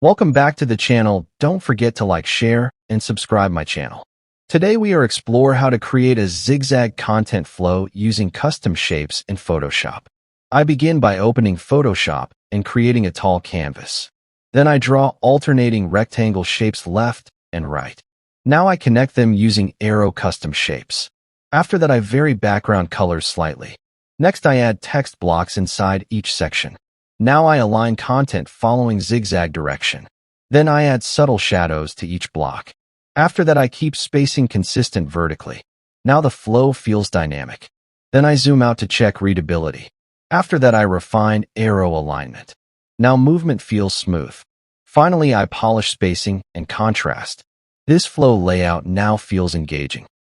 Welcome back to the channel. Don't forget to like, share, and subscribe my channel. Today we are explore how to create a zigzag content flow using custom shapes in Photoshop. I begin by opening Photoshop and creating a tall canvas. Then I draw alternating rectangle shapes left and right. Now I connect them using arrow custom shapes. After that I vary background colors slightly. Next I add text blocks inside each section. Now I align content following zigzag direction. Then I add subtle shadows to each block. After that I keep spacing consistent vertically. Now the flow feels dynamic. Then I zoom out to check readability. After that I refine arrow alignment. Now movement feels smooth. Finally I polish spacing and contrast. This flow layout now feels engaging.